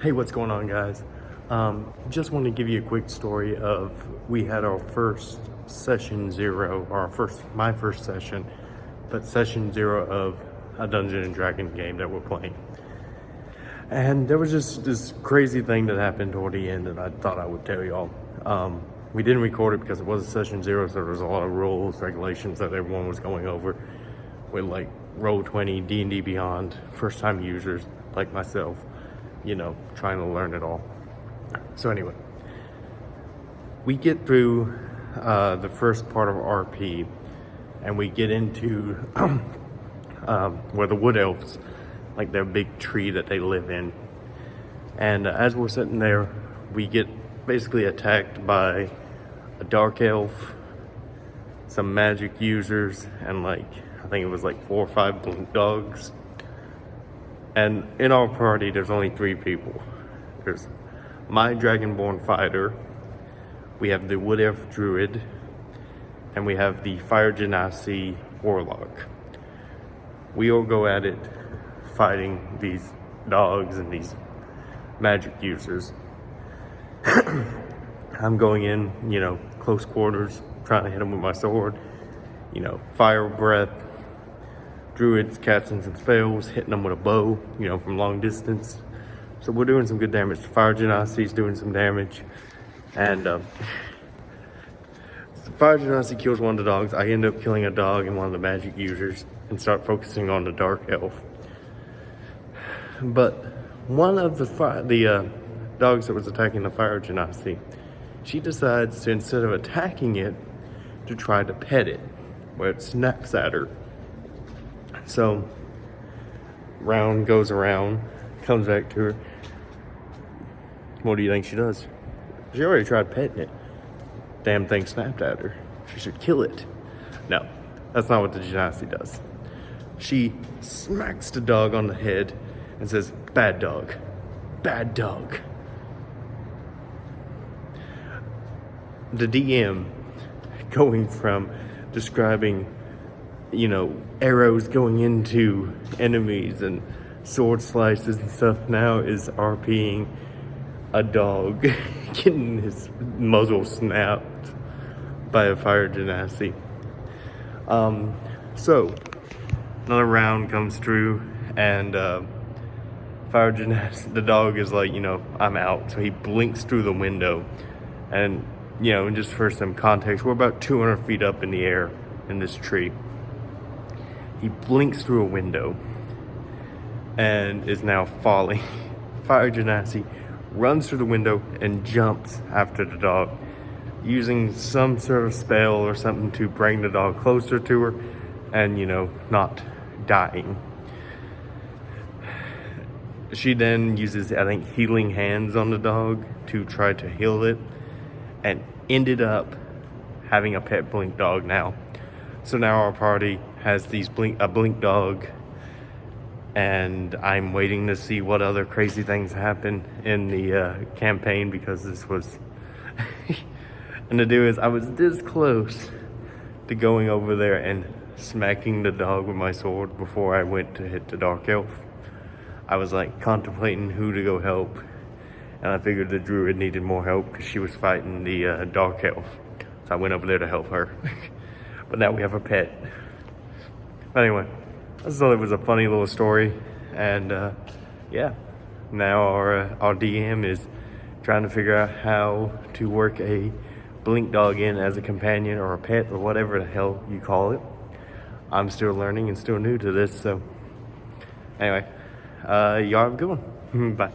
Hey, what's going on, guys? Just want to give you a quick story of we had our first session 0, or my first session, but session 0 of a Dungeon and Dragon game that we're playing. And there was just this crazy thing that happened toward the end that I thought I would tell y'all. We didn't record it because it was a session 0, so there was a lot of rules, regulations that everyone was going over with, like Roll20, D&D Beyond, first-time users like myself, you know, trying to learn it all. So anyway, we get through the first part of RP, and we get into where the wood elves, like their big tree that they live in. And as we're sitting there, we get basically attacked by a dark elf, some magic users, and I think it was like 4 or 5 blink dogs. And in our party, there's only 3 people. There's my Dragonborn fighter, we have the Wood Elf Druid, and we have the Fire Genasi warlock. We all go at it fighting these dogs and these magic users. I'm going in, you know, close quarters, trying to hit them with my sword, you know, fire breath. Druid's casting some spells, hitting them with a bow, you know, from long distance. So we're doing some good damage. Fire Genasi's doing some damage. And Fire Genasi kills one of the dogs. I end up killing a dog and one of the magic users and start focusing on the dark elf. But one of the dogs that was attacking the Fire Genasi, she decides to, instead of attacking it, to try to pet it, where it snaps at her. So, round goes around, comes back to her. What do you think she does? She already tried petting it. Damn thing snapped at her. She should kill it. No, that's not what the Genasi does. She smacks the dog on the head and says, "Bad dog, bad dog." The DM, going from describing, you know, arrows going into enemies and sword slices and stuff, now is RPing a dog getting his muzzle snapped by a Fire Genasi. So another round comes through, and Fire Genasi, the dog is like, you know, I'm out. So he blinks through the window, and you know, just for some context, we're about 200 feet up in the air in this tree. He blinks through a window and is now falling. Fire Genasi runs through the window and jumps after the dog, using some sort of spell or something to bring the dog closer to her and, you know, not dying. She then uses, I think, healing hands on the dog to try to heal it, and ended up having a pet blink dog now. So now our party has a blink dog, and I'm waiting to see what other crazy things happen in the campaign, because this was and the deal is, I was this close to going over there and smacking the dog with my sword before I went to hit the dark elf. I was like contemplating who to go help, and I figured the druid needed more help because she was fighting the dark elf. So I went over there to help her. But now we have a pet. But anyway, I just thought it was a funny little story. And yeah, now our DM is trying to figure out how to work a blink dog in as a companion or a pet or whatever the hell you call it. I'm still learning and still new to this. So anyway, y'all have a good one. Bye.